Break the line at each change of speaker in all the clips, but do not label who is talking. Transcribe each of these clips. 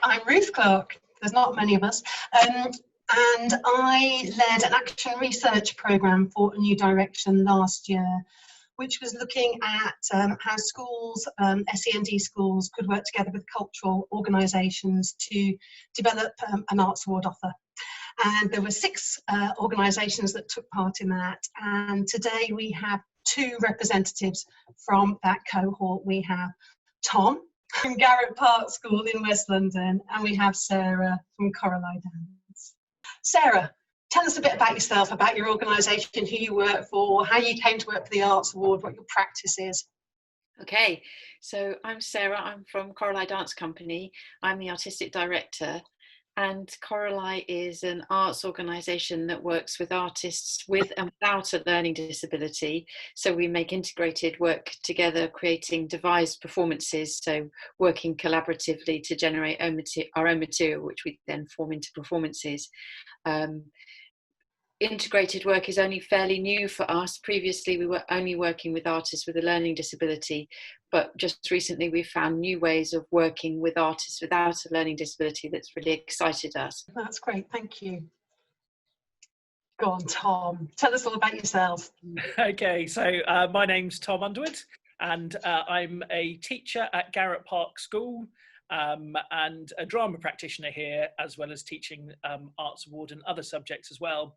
I'm Ruth Clark. There's not many of us. And I led an action research programme for A New Direction last year, which was looking at how schools, SEND schools, could work together with cultural organisations to develop an arts award offer. And there were 6 organisations that took part in that. And today we have 2 representatives from that cohort. We have Tom from Garratt Park School in West London, and we have Sarah from Corali Dance. Sarah, tell us a bit about yourself, about your organisation, who you work for, how you came to work for the Arts Award, what your practice is.
Okay, so I'm Sarah, I'm from Corali Dance Company. I'm the Artistic Director, and Corali is an arts organisation that works with artists with and without a learning disability. So we make integrated work together, creating devised performances, so working collaboratively to generate our own material, which we then form into performances. Integrated work is only fairly new for us. Previously, we were only working with artists with a learning disability, but just recently we found new ways of working with artists without a learning disability that's really excited us.
That's great, thank you. Go on, Tom, tell us all about yourself.
Okay, so my name's Tom Underwood, and I'm a teacher at Garratt Park School and a drama practitioner here, as well as teaching Arts Award and other subjects as well.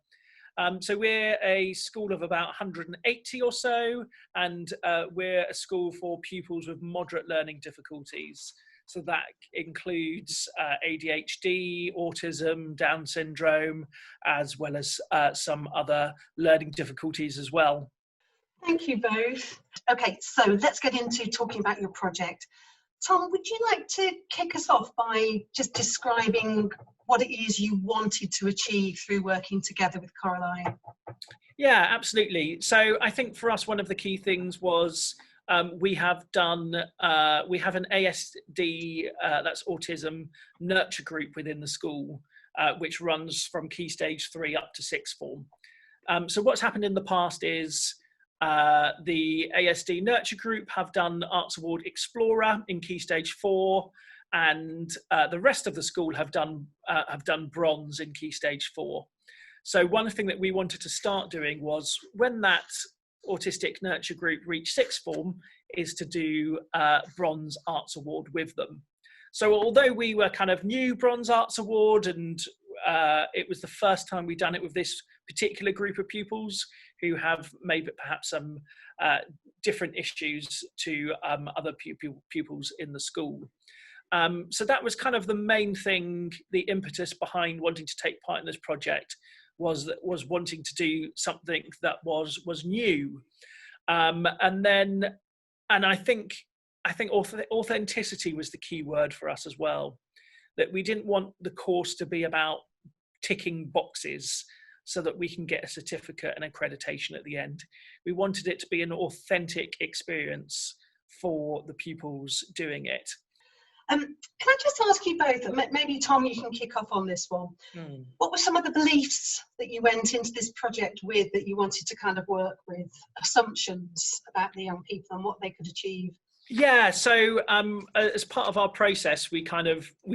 So we're a school of about 180 or so, and we're a school for pupils with moderate learning difficulties. So that includes ADHD, autism, Down syndrome, as well as some other learning difficulties as well.
Thank you both. Okay, so let's get into talking about your project. Tom, would you like to kick us off by just describing what it is you wanted to achieve through working together with Corali?
Yeah, absolutely. So I think for us, one of the key things was we have an ASD, that's autism, nurture group within the school, which runs from Key Stage 3 up to 6th form. So what's happened in the past is the ASD nurture group have done Arts Award Explorer in Key Stage 4, and the rest of the school have done bronze in Key Stage 4. So one thing that we wanted to start doing was, when that autistic nurture group reached 6th form, is to do bronze Arts Award with them. So although we were kind of new bronze Arts Award, and it was the first time we'd done it with this particular group of pupils who have maybe perhaps some different issues to other pupils in the school. So that was kind of the main thing, the impetus behind wanting to take part in this project was wanting to do something that was new. And I think authenticity was the key word for us as well, that we didn't want the course to be about ticking boxes so that we can get a certificate and accreditation at the end. We wanted it to be an authentic experience for the pupils doing it.
Can I just ask you both, maybe Tom, you can kick off on this one. What were some of the beliefs that you went into this project with, that you wanted to kind of work with, assumptions about the young people and what they could achieve?
Yeah, so as part of our process, we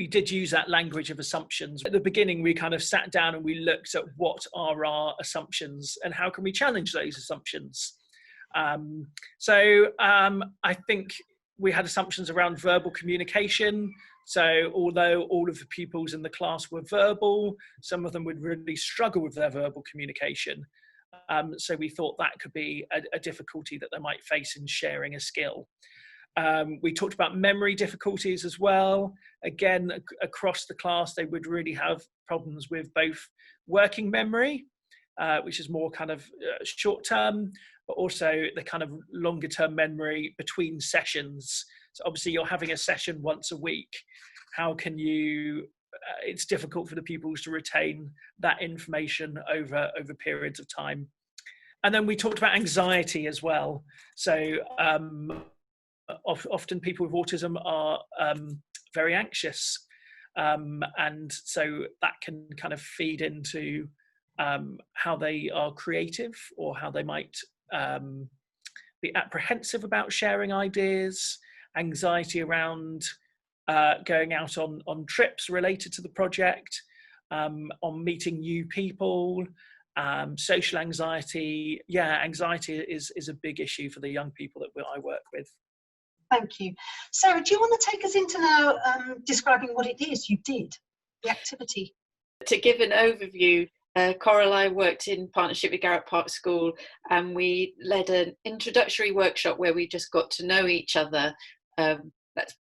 did use that language of assumptions. At the beginning, we kind of sat down and we looked at what are our assumptions and how can we challenge those assumptions. I think we had assumptions around verbal communication. So although all of the pupils in the class were verbal, some of them would really struggle with their verbal communication. So we thought that could be a difficulty that they might face in sharing a skill. We talked about memory difficulties as well. Again, across the class, they would really have problems with both working memory, which is more kind of short term, but also the kind of longer term memory between sessions. So obviously you're having a session once a week. How can you, it's difficult for the pupils to retain that information over periods of time. And then we talked about anxiety as well. So often people with autism are very anxious. And so that can kind of feed into how they are creative, or how they might be apprehensive about sharing ideas, anxiety around going out on trips related to the project, on meeting new people, social anxiety. Yeah, anxiety is a big issue for the young people that I work with.
Thank you. Sarah, do you want to take us into now describing what it is you did, the activity?
To give an overview, Corali worked in partnership with Garratt Park School, and we led an introductory workshop where we just got to know each other.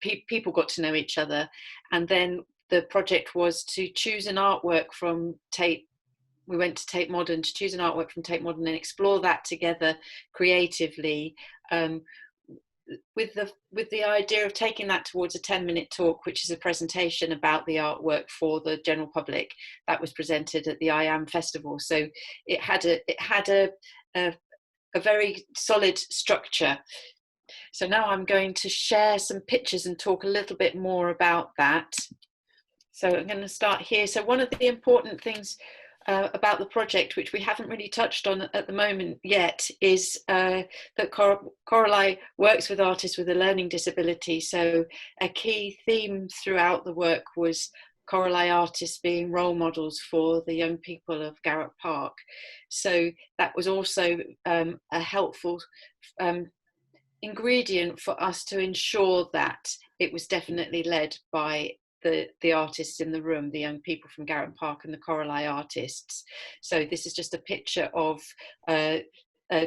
People got to know each other, and then the project was to choose an artwork from Tate. We went to Tate Modern to choose an artwork from Tate Modern and explore that together creatively, with the idea of taking that towards a 10-minute talk, which is a presentation about the artwork for the general public that was presented at the I Am Festival. So it had a very solid structure. So now I'm going to share some pictures and talk a little bit more about that. So I'm going to start here. So one of the important things about the project, which we haven't really touched on at the moment yet, is that Corali works with artists with a learning disability. So a key theme throughout the work was Corali artists being role models for the young people of Garratt Park. So that was also a helpful ingredient for us to ensure that it was definitely led by the artists in the room, the young people from Garratt Park and the Corali artists. So this is just a picture of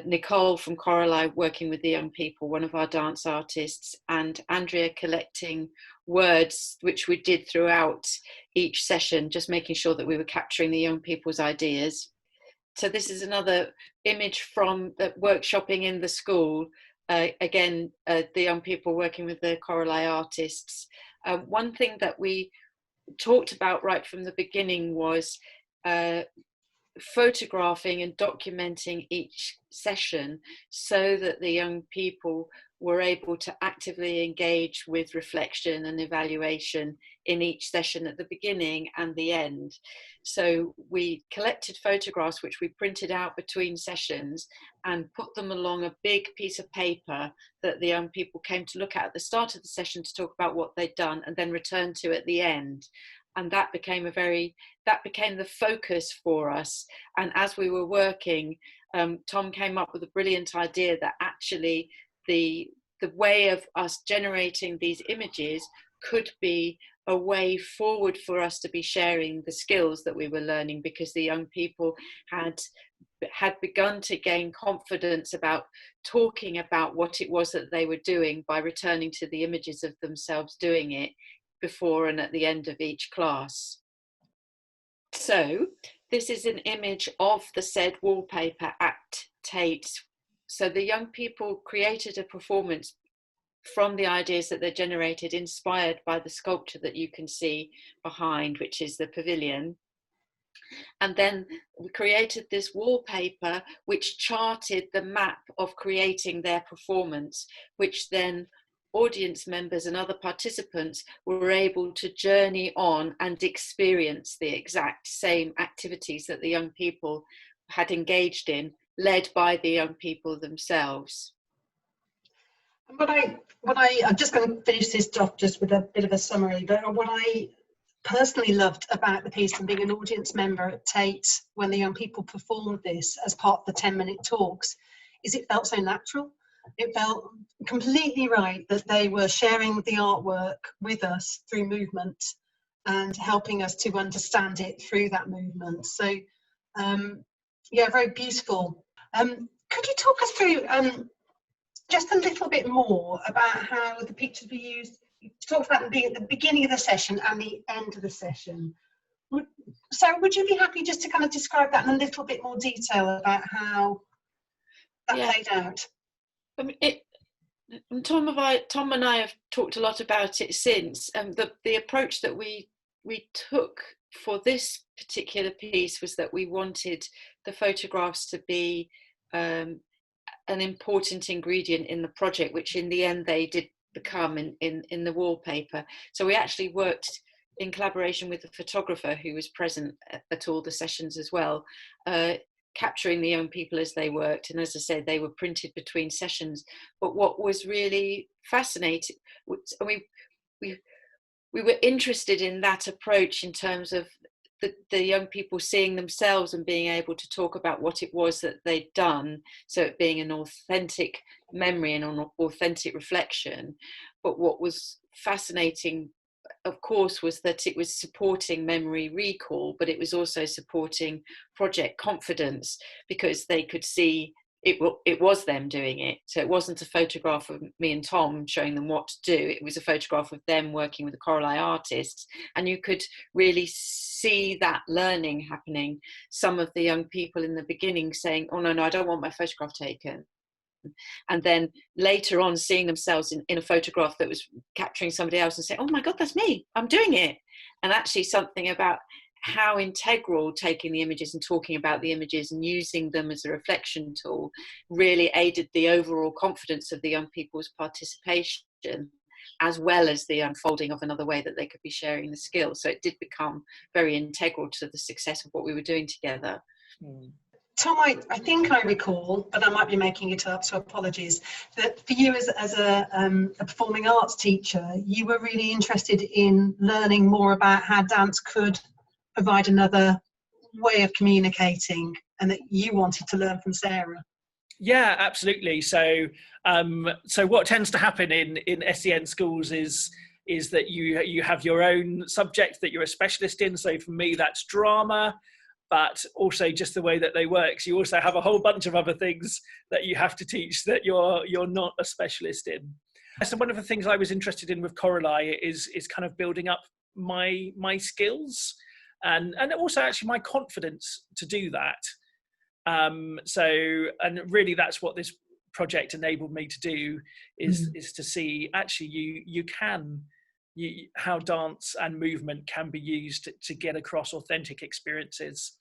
Nicole from Corali working with the young people, one of our dance artists, and Andrea collecting words, which we did throughout each session, just making sure that we were capturing the young people's ideas. So this is another image from workshopping in the school. Again, the young people working with the Corali artists. One thing that we talked about right from the beginning was photographing and documenting each session so that the young people were able to actively engage with reflection and evaluation in each session at the beginning and the end. So we collected photographs which we printed out between sessions and put them along a big piece of paper that the young people came to look at the start of the session to talk about what they'd done and then return to at the end. And that became the focus for us. And as we were working, Tom came up with a brilliant idea that actually the way of us generating these images could be a way forward for us to be sharing the skills that we were learning, because the young people had begun to gain confidence about talking about what it was that they were doing by returning to the images of themselves doing it before and at the end of each class. So this is an image of the said wallpaper at Tate. So the young people created a performance from the ideas that they generated, inspired by the sculpture that you can see behind, which is the pavilion. And then we created this wallpaper which charted the map of creating their performance, which then audience members and other participants were able to journey on and experience the exact same activities that the young people had engaged in, led by the young people themselves.
I'm just going to finish this off just with a bit of a summary, but what I personally loved about the piece and being an audience member at Tate when the young people performed this as part of the 10-minute talks is it felt so natural. It felt completely right that they were sharing the artwork with us through movement and helping us to understand it through that movement. So yeah, very beautiful. Could you talk us through just a little bit more about how the pictures were used? You talked about them being at the beginning of the session and the end of the session. Sarah, would you be happy just to kind of describe that in a little bit more detail about how that played out?
I mean, Tom and I have talked a lot about it since, and the approach that we took for this particular piece was that we wanted the photographs to be an important ingredient in the project, which in the end they did become in the wallpaper. So we actually worked in collaboration with the photographer who was present at all the sessions as well, capturing the young people as they worked. And as I said, they were printed between sessions. But what was really fascinating, we were interested in that approach in terms of the young people seeing themselves and being able to talk about what it was that they'd done, so it being an authentic memory and an authentic reflection. But what was fascinating, of course, was that it was supporting memory recall, but it was also supporting project confidence, because they could see it was them doing it. So it wasn't a photograph of me and Tom showing them what to do. It was a photograph of them working with the Corali artists. And you could really see that learning happening. Some of the young people in the beginning saying, oh, no, I don't want my photograph taken. And then later on seeing themselves in a photograph that was capturing somebody else and saying, oh my God, that's me, I'm doing it. And actually something about how integral taking the images and talking about the images and using them as a reflection tool really aided the overall confidence of the young people's participation, as well as the unfolding of another way that they could be sharing the skills. So it did become very integral to the success of what we were doing together.
Tom, I think I recall, but I might be making it up, so apologies, that for you as a performing arts teacher, you were really interested in learning more about how dance could provide another way of communicating, and that you wanted to learn from Sarah.
Yeah, absolutely. So what tends to happen in SEN schools is that you have your own subject that you're a specialist in. So for me, that's drama, but also just the way that they work. So you also have a whole bunch of other things that you have to teach that you're not a specialist in. So one of the things I was interested in with Corali is kind of building up my skills and also actually my confidence to do that. And really that's what this project enabled me to do, is to see actually how dance and movement can be used to get across authentic experiences.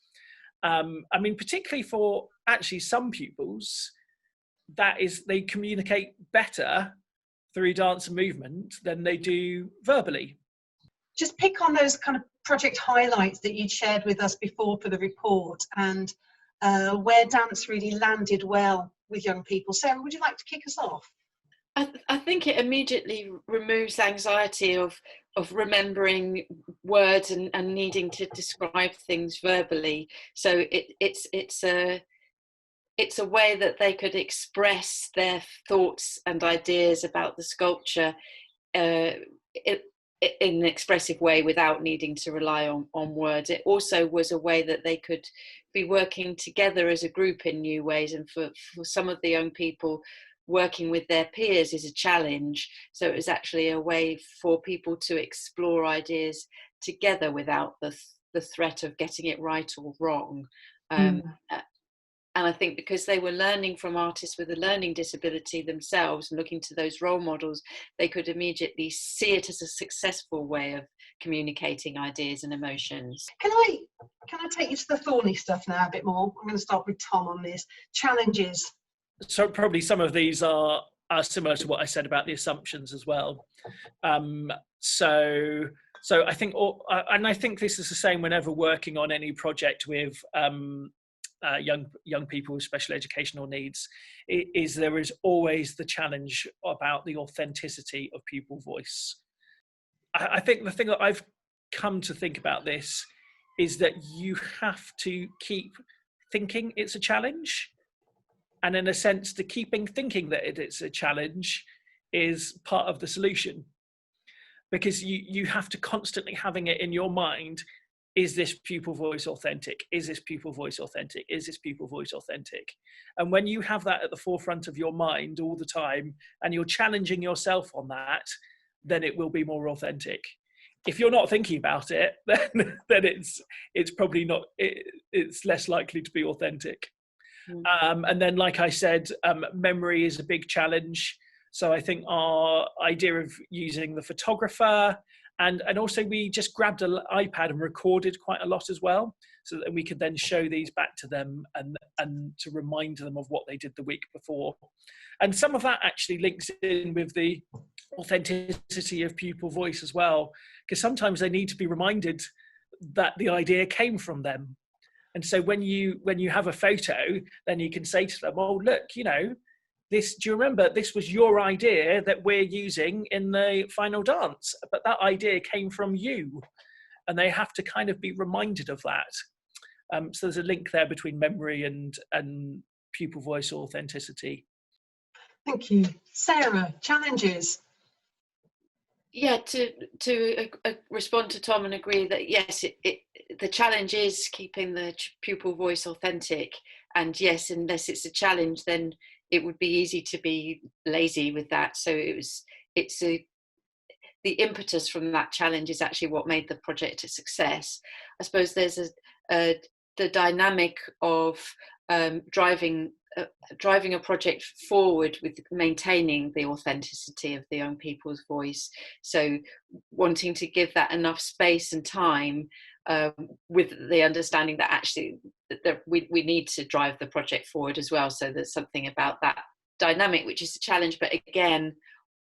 I mean, particularly for actually some pupils, they communicate better through dance and movement than they do verbally.
Just pick on those kind of project highlights that you'd shared with us before for the report, and where dance really landed well with young people. Sarah, would you like to kick us off?
I think it immediately removes anxiety of remembering words and needing to describe things verbally. So it's a way that they could express their thoughts and ideas about the sculpture in an expressive way without needing to rely on words. It also was a way that they could be working together as a group in new ways, and for some of the young people, working with their peers is a challenge. So it was actually a way for people to explore ideas together without the threat of getting it right or wrong. And I think because they were learning from artists with a learning disability themselves and looking to those role models, they could immediately see it as a successful way of communicating ideas and emotions.
Can I take you to the thorny stuff now a bit more? I'm going to start with Tom on this. Challenges.
So probably some of these are similar to what I said about the assumptions as well. So I think, and I think this is the same whenever working on any project with young people with special educational needs, is there is always the challenge about the authenticity of pupil voice. I think the thing that I've come to think about this is that you have to keep thinking it's a challenge, and in a sense, the keeping thinking that it's a challenge is part of the solution, because you have to constantly having it in your mind. Is this pupil voice authentic? Is this pupil voice authentic? Is this pupil voice authentic? And when you have that at the forefront of your mind all the time, and you're challenging yourself on that, then it will be more authentic. If you're not thinking about it, then it's probably not. It's less likely to be authentic. And then, like I said, memory is a big challenge. So I think our idea of using the photographer, and also we just grabbed an iPad and recorded quite a lot as well, so that we could then show these back to them and to remind them of what they did the week before. And some of that actually links in with the authenticity of pupil voice as well, because sometimes they need to be reminded that the idea came from them. And so when you have a photo, then you can say to them, oh, look, this, do you remember, this was your idea that we're using in the final dance, but that idea came from you. And they have to kind of be reminded of that. So there's a link there between memory and pupil voice authenticity.
Thank you. Sarah, challenges.
Yeah, to respond to Tom and agree that yes, the challenge is keeping the pupil voice authentic, and yes, unless it's a challenge, then it would be easy to be lazy with that. So the impetus from that challenge is actually what made the project a success. I suppose there's the dynamic of driving a project forward with maintaining the authenticity of the young people's voice. So wanting to give that enough space and time, with the understanding that actually that we need to drive the project forward as well. So there's something about that dynamic which is a challenge, but again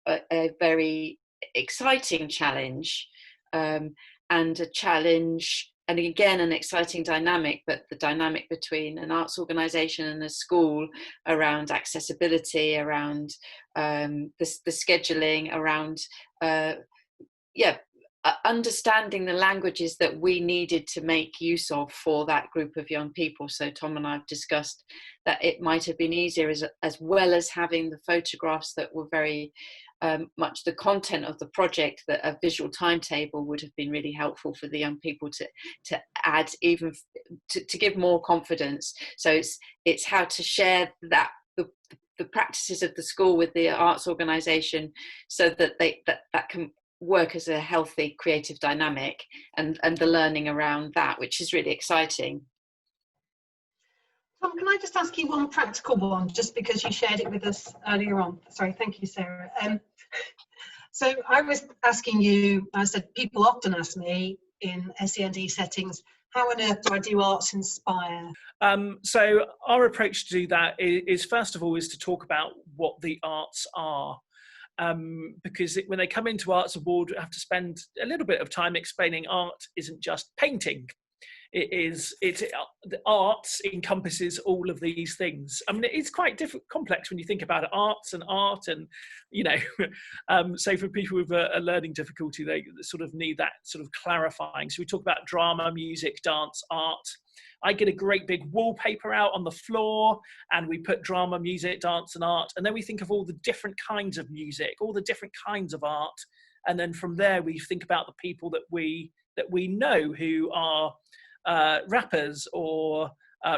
a very exciting challenge, and a challenge, and again an exciting dynamic, but the dynamic between an arts organisation and a school around accessibility, around the scheduling, around understanding the languages that we needed to make use of for that group of young people. So Tom and I have discussed that it might have been easier, as well as having the photographs that were very much the content of the project, that a visual timetable would have been really helpful for the young people to add, even to give more confidence. So it's how to share that the practices of the school with the arts organisation, so that that can work as a healthy creative dynamic, and the learning around that, which is really exciting.
Tom, can I just ask you one practical one, just because you shared it with us earlier on? Sorry, thank you, Sarah. So I was asking you, I said, people often ask me in SEND settings, how on earth do I do Arts Inspire?
So our approach to do that is first of all, is to talk about what the arts are. Because when they come into Arts Award, we have to spend a little bit of time explaining art isn't just painting. The arts encompasses all of these things. I mean, it's quite complex when you think about it, arts and art, and so for people with a learning difficulty, they sort of need that sort of clarifying. So we talk about drama, music, dance, art. I get a great big wallpaper out on the floor, and we put drama, music, dance, and art, and then we think of all the different kinds of music, all the different kinds of art, and then from there we think about the people that we know who are rappers or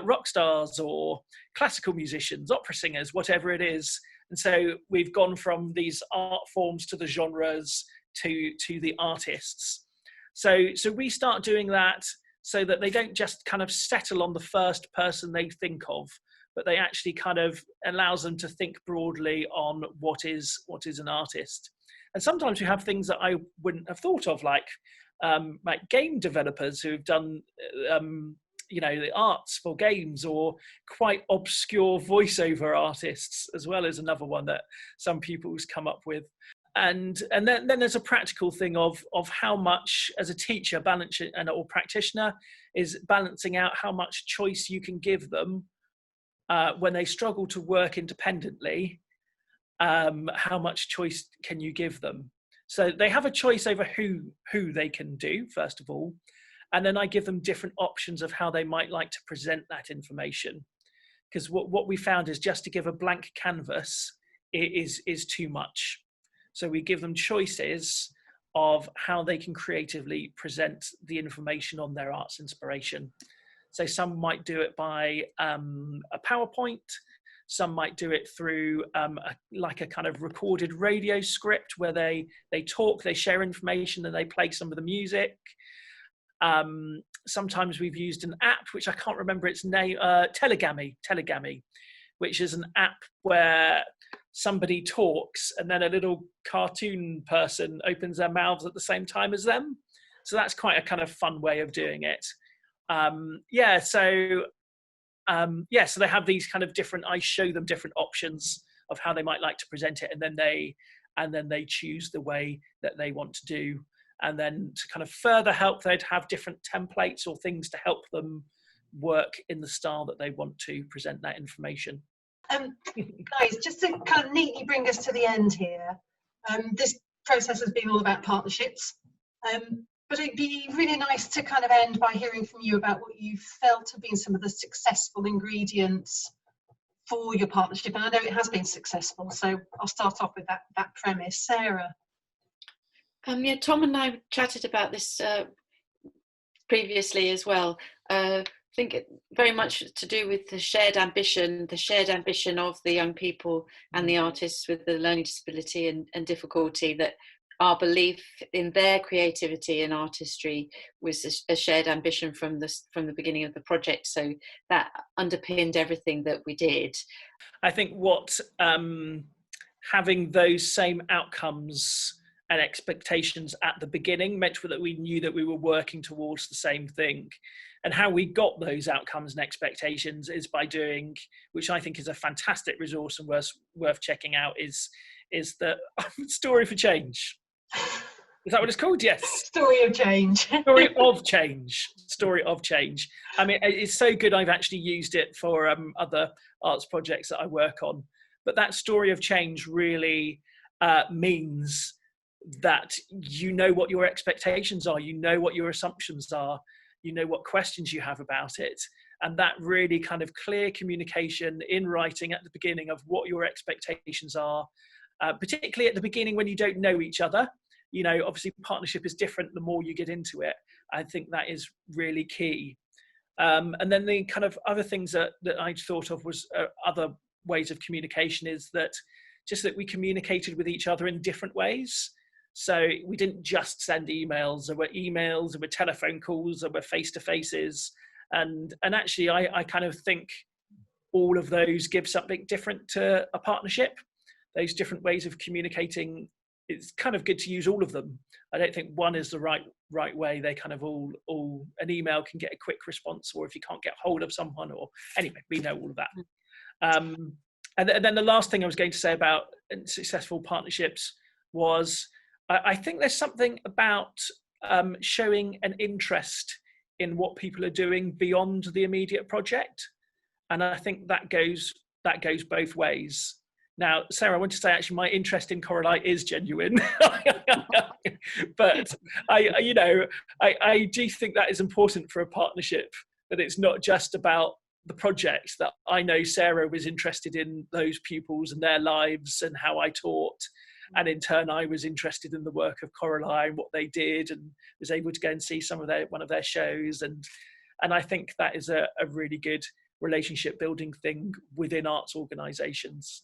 rock stars or classical musicians, opera singers, whatever it is. And so we've gone from these art forms to the genres to the artists. So we start doing that so that they don't just kind of settle on the first person they think of, but they actually kind of allows them to think broadly on what is an artist. And sometimes we have things that I wouldn't have thought of, like game developers who've done the arts for games, or quite obscure voiceover artists as well, as another one that some pupils come up with. And then there's a practical thing of how much, as a teacher or practitioner, is balancing out how much choice you can give them when they struggle to work independently. How much choice can you give them? So they have a choice over who they can do, first of all, and then I give them different options of how they might like to present that information. Because what we found is just to give a blank canvas is too much. So we give them choices of how they can creatively present the information on their arts inspiration. So some might do it by a PowerPoint. Some might do it through like a kind of recorded radio script where they talk, they share information, and they play some of the music. Sometimes we've used an app, which I can't remember its name, Telegami, which is an app where somebody talks and then a little cartoon person opens their mouths at the same time as them. So that's quite a kind of fun way of doing it. So they have these kind of different, I show them different options of how they might like to present it, and then they choose the way that they want to do. And then to kind of further help, they'd have different templates or things to help them work in the style that they want to present that information.
Guys, just to kind of neatly bring us to the end here, this process has been all about partnerships, but it'd be really nice to kind of end by hearing from you about what you felt have been some of the successful ingredients for your partnership. And I know it has been successful, so I'll start off with that premise. Sarah.
Yeah, Tom and I chatted about this previously as well. I think it very much to do with the shared ambition of the young people and the artists with the learning disability and difficulty, that our belief in their creativity and artistry was a shared ambition from the beginning of the project. So that underpinned everything that we did.
I think what having those same outcomes and expectations at the beginning meant that we knew that we were working towards the same thing. And how we got those outcomes and expectations is by doing, which I think is a fantastic resource and worth checking out, is the Story for Change. Is that what it's called? Yes.
Story of Change.
Story of Change. Story of Change. I mean, it's so good. I've actually used it for other arts projects that I work on. But that story of change really means that you know what your expectations are, you know what your assumptions are, you know what questions you have about it. And that really kind of clear communication in writing at the beginning of what your expectations are, particularly at the beginning when you don't know each other. You know, obviously partnership is different the more you get into it. I think that is really key. And then the kind of other things that I thought of was other ways of communication, is that just that we communicated with each other in different ways. So we didn't just send emails. There were emails, there were telephone calls, there were face-to-faces. And actually, I kind of think all of those give something different to a partnership. Those different ways of communicating, it's kind of good to use all of them. I don't think one is the right way. They kind of all an email can get a quick response, or if you can't get hold of someone, or anyway, we know all of that. And then the last thing I was going to say about successful partnerships was, I think there's something about showing an interest in what people are doing beyond the immediate project, and I think that goes both ways. Now, Sarah, I want to say actually my interest in Corali is genuine, but I do think that is important for a partnership, that it's not just about the project. That I know Sarah was interested in those pupils and their lives and how I taught. And in turn, I was interested in the work of Corali and what they did, and was able to go and see one of their shows. And I think that is a really good relationship building thing within arts organisations.